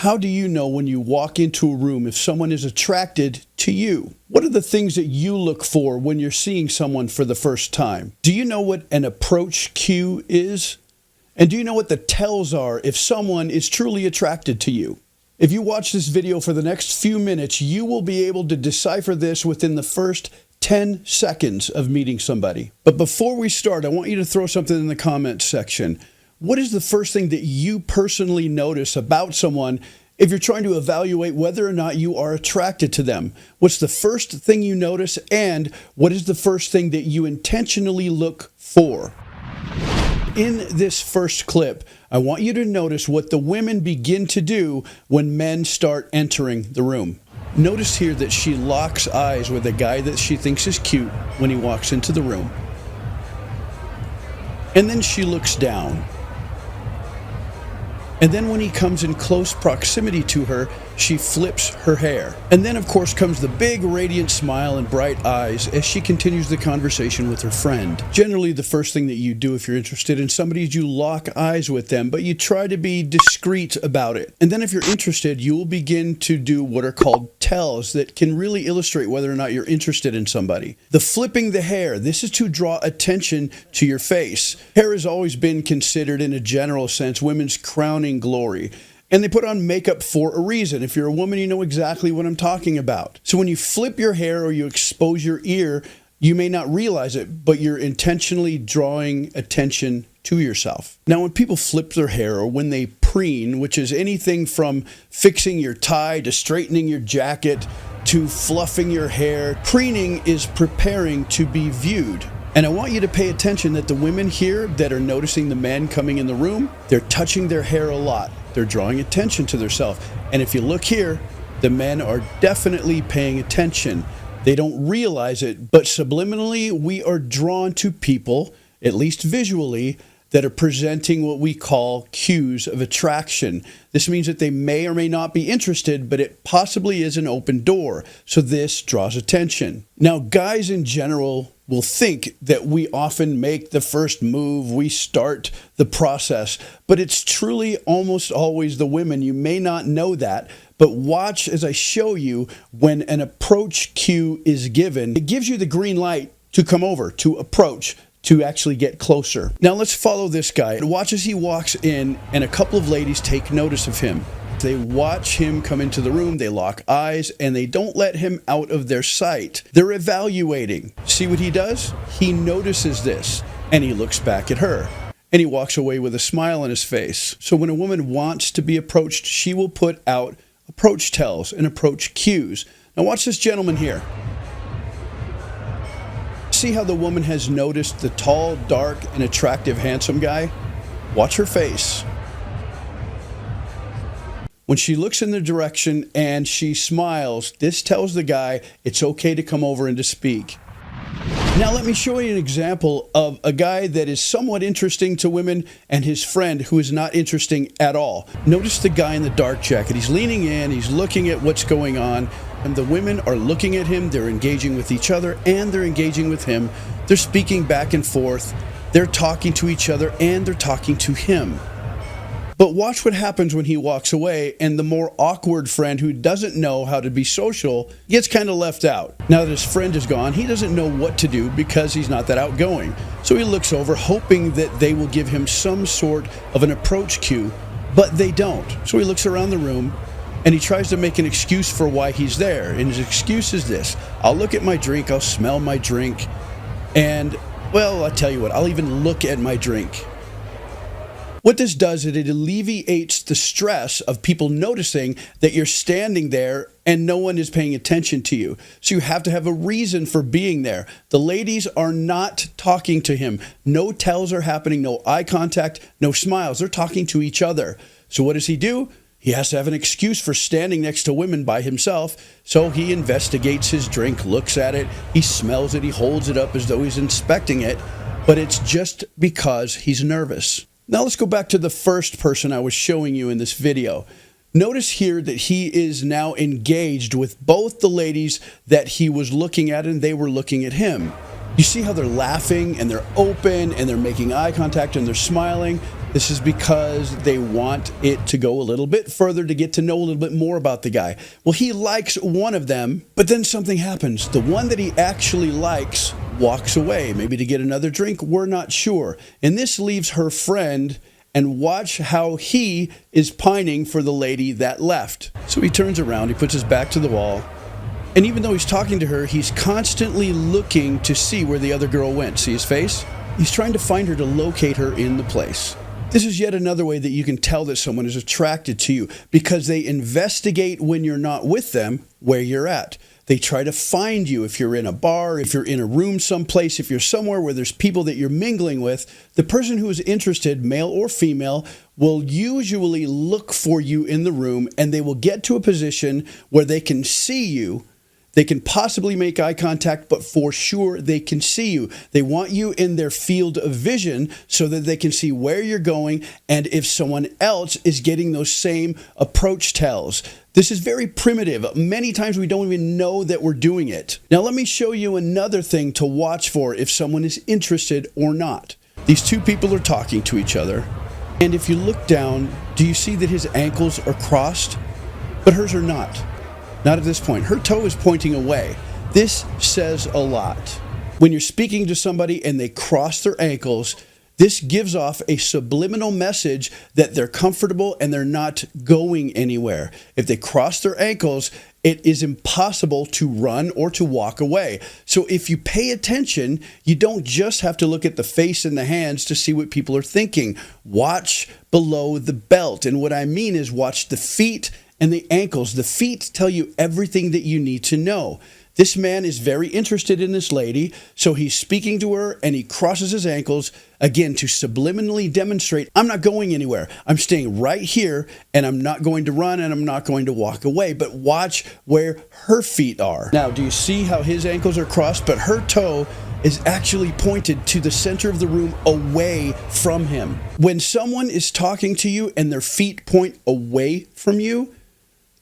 How do you know when you walk into a room if someone is attracted to you? What are the things that you look for when you're seeing someone for the first time? Do you know what an approach cue is? And do you know what the tells are if someone is truly attracted to you? If you watch this video for the next few minutes, you will be able to decipher this within the first 10 seconds of meeting somebody. But before we start, I want you to throw something in the comments section. What is the first thing that you personally notice about someone if you're trying to evaluate whether or not you are attracted to them? What's the first thing you notice, and what is the first thing that you intentionally look for? In this first clip, I want you to notice what the women begin to do when men start entering the room. Notice here that she locks eyes with a guy that she thinks is cute when he walks into the room. And then she looks down. And then when he comes in close proximity to her, she flips her hair. And then, of course, comes the big radiant smile and bright eyes as she continues the conversation with her friend. Generally, the first thing that you do if you're interested in somebody is you lock eyes with them, but you try to be discreet about it. And then if you're interested, you will begin to do what are called tells that can really illustrate whether or not you're interested in somebody. The flipping the hair, this is to draw attention to your face. Hair has always been considered, in a general sense, women's crowning glory. And they put on makeup for a reason. If you're a woman, you know exactly what I'm talking about. So when you flip your hair or you expose your ear, you may not realize it, but you're intentionally drawing attention to yourself. Now, when people flip their hair or when they preen, which is anything from fixing your tie to straightening your jacket to fluffing your hair, preening is preparing to be viewed. And I want you to pay attention that the women here that are noticing the men coming in the room, they're touching their hair a lot. They're drawing attention to themselves. And if you look here, the men are definitely paying attention. They don't realize it, but subliminally, we are drawn to people, at least visually, that are presenting what we call cues of attraction. This means that they may or may not be interested, but it possibly is an open door. So this draws attention. Now, guys in general will think that we often make the first move, we start the process, but it's truly almost always the women. You may not know that, but watch as I show you when an approach cue is given. It gives you the green light to come over, to approach, to actually get closer. Now let's follow this guy. Watch as he walks in, and a couple of ladies take notice of him. They watch him come into the room, they lock eyes, and they don't let him out of their sight. They're evaluating. See what he does? He notices this, and he looks back at her, and he walks away with a smile on his face. So when a woman wants to be approached, she will put out approach tells and approach cues. Now watch this gentleman here. See how the woman has noticed the tall, dark, and attractive, handsome guy? Watch her face. When she looks in the direction and she smiles, this tells the guy it's okay to come over and to speak. Now let me show you an example of a guy that is somewhat interesting to women and his friend who is not interesting at all. Notice the guy in the dark jacket. He's leaning in, he's looking at what's going on, and the women are looking at him, they're engaging with each other, and they're engaging with him. They're speaking back and forth, they're talking to each other, and they're talking to him. But watch what happens when he walks away, and the more awkward friend who doesn't know how to be social gets kind of left out. Now that his friend is gone, he doesn't know what to do because he's not that outgoing. So he looks over, hoping that they will give him some sort of an approach cue, but they don't. So he looks around the room, and he tries to make an excuse for why he's there. And his excuse is this: I'll look at my drink, I'll smell my drink, and, well, I'll tell you what, I'll even look at my drink. What this does is it alleviates the stress of people noticing that you're standing there and no one is paying attention to you. So you have to have a reason for being there. The ladies are not talking to him. No tells are happening, no eye contact, no smiles. They're talking to each other. So what does he do? He has to have an excuse for standing next to women by himself. So he investigates his drink, looks at it, he smells it, he holds it up as though he's inspecting it, but it's just because he's nervous. Now let's go back to the first person I was showing you in this video. Notice here that he is now engaged with both the ladies that he was looking at and they were looking at him. You see how they're laughing and they're open and they're making eye contact and they're smiling? This is because they want it to go a little bit further to get to know a little bit more about the guy. Well, he likes one of them, but then something happens. The one that he actually likes walks away, maybe to get another drink, we're not sure. And this leaves her friend, and watch how he is pining for the lady that left. So he turns around, he puts his back to the wall, and even though he's talking to her, he's constantly looking to see where the other girl went. See his face? He's trying to find her, to locate her in the place. This is yet another way that you can tell that someone is attracted to you, because they investigate when you're not with them where you're at. They try to find you if you're in a bar, if you're in a room someplace, if you're somewhere where there's people that you're mingling with. The person who is interested, male or female, will usually look for you in the room, and they will get to a position where they can see you. They can possibly make eye contact, but for sure they can see you. They want you in their field of vision so that they can see where you're going and if someone else is getting those same approach tells. This is very primitive. Many times we don't even know that we're doing it. Now let me show you another thing to watch for if someone is interested or not. These two people are talking to each other, and if you look down, do you see that his ankles are crossed? But hers are not. Not at this point. Her toe is pointing away. This says a lot. When you're speaking to somebody and they cross their ankles, this gives off a subliminal message that they're comfortable and they're not going anywhere. If they cross their ankles, it is impossible to run or to walk away. So if you pay attention, you don't just have to look at the face and the hands to see what people are thinking. Watch below the belt. And what I mean is watch the feet and the ankles. The feet tell you everything that you need to know. This man is very interested in this lady, so he's speaking to her and he crosses his ankles, again, to subliminally demonstrate, I'm not going anywhere. I'm staying right here, and I'm not going to run, and I'm not going to walk away. But watch where her feet are. Now, do you see how his ankles are crossed, but her toe is actually pointed to the center of the room away from him? When someone is talking to you and their feet point away from you,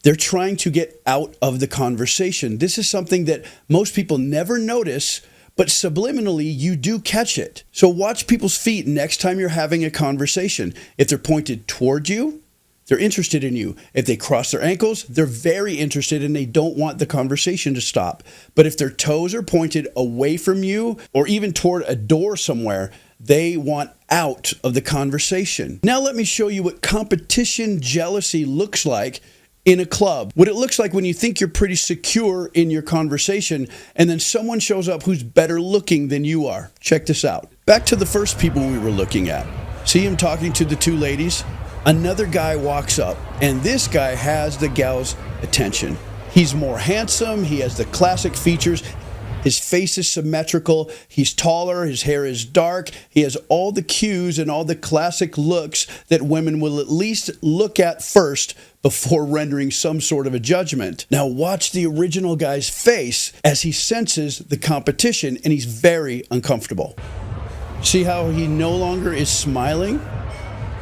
they're trying to get out of the conversation. This is something that most people never notice, but subliminally you do catch it. So watch people's feet next time you're having a conversation. If they're pointed toward you, they're interested in you. If they cross their ankles, they're very interested and they don't want the conversation to stop. But if their toes are pointed away from you or even toward a door somewhere, they want out of the conversation. Now let me show you what competition jealousy looks like in a club. What it looks like when you think you're pretty secure in your conversation and then someone shows up who's better looking than you are. Check this out. Back to the first people we were looking at. See him talking to the two ladies? Another guy walks up, and this guy has the gal's attention. He's more handsome, he has the classic features, his face is symmetrical, he's taller, his hair is dark, he has all the cues and all the classic looks that women will at least look at first before rendering some sort of a judgment. Now watch the original guy's face as he senses the competition, and he's very uncomfortable. See how he no longer is smiling?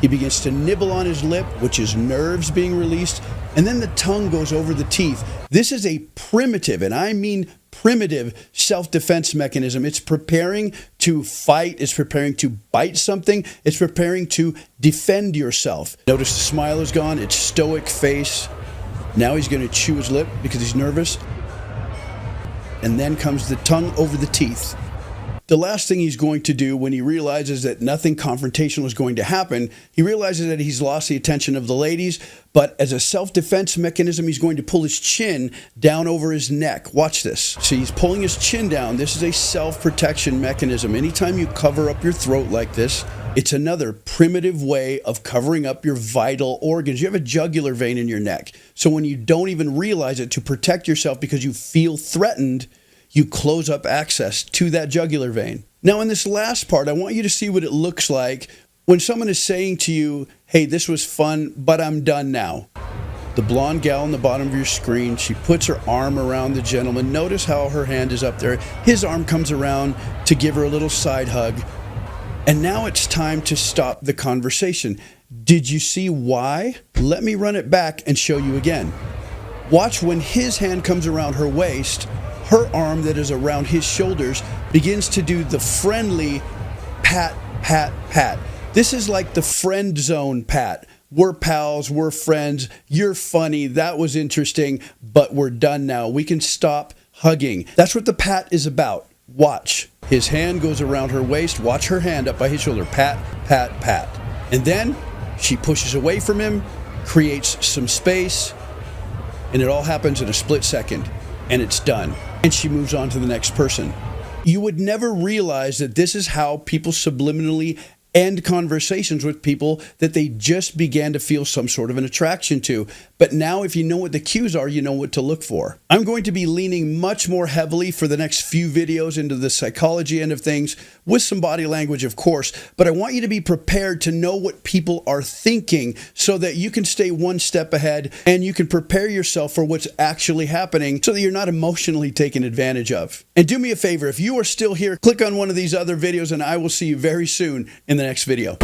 He begins to nibble on his lip, which is nerves being released, and then the tongue goes over the teeth. This is a primitive, and I mean primitive, self-defense mechanism. It's preparing to fight, it's preparing to bite something, it's preparing to defend yourself. Notice the smile is gone, it's stoic face. Now he's going to chew his lip because he's nervous. And then comes the tongue over the teeth. The last thing he's going to do when he realizes that nothing confrontational is going to happen, he realizes that he's lost the attention of the ladies, but as a self-defense mechanism, he's going to pull his chin down over his neck. Watch this. See, he's pulling his chin down. This is a self-protection mechanism. Anytime you cover up your throat like this, it's another primitive way of covering up your vital organs. You have a jugular vein in your neck. So when you don't even realize it, to protect yourself because you feel threatened, you close up access to that jugular vein. Now in this last part, I want you to see what it looks like when someone is saying to you, hey, this was fun, but I'm done now. The blonde gal on the bottom of your screen, she puts her arm around the gentleman. Notice how her hand is up there. His arm comes around to give her a little side hug. And now it's time to stop the conversation. Did you see why? Let me run it back and show you again. Watch when his hand comes around her waist, her arm that is around his shoulders begins to do the friendly pat, pat, pat. This is like the friend zone pat. We're pals, we're friends, you're funny, that was interesting, but we're done now. We can stop hugging. That's what the pat is about. Watch. His hand goes around her waist. Watch her hand up by his shoulder. Pat, pat, pat. And then she pushes away from him, creates some space, and it all happens in a split second. And it's done. And she moves on to the next person. You would never realize that this is how people subliminally end conversations with people that they just began to feel some sort of an attraction to. But now if you know what the cues are, you know what to look for. I'm going to be leaning much more heavily for the next few videos into the psychology end of things, with some body language, of course. But I want you to be prepared to know what people are thinking so that you can stay one step ahead and you can prepare yourself for what's actually happening so that you're not emotionally taken advantage of. And do me a favor, if you are still here, click on one of these other videos and I will see you very soon in the next video.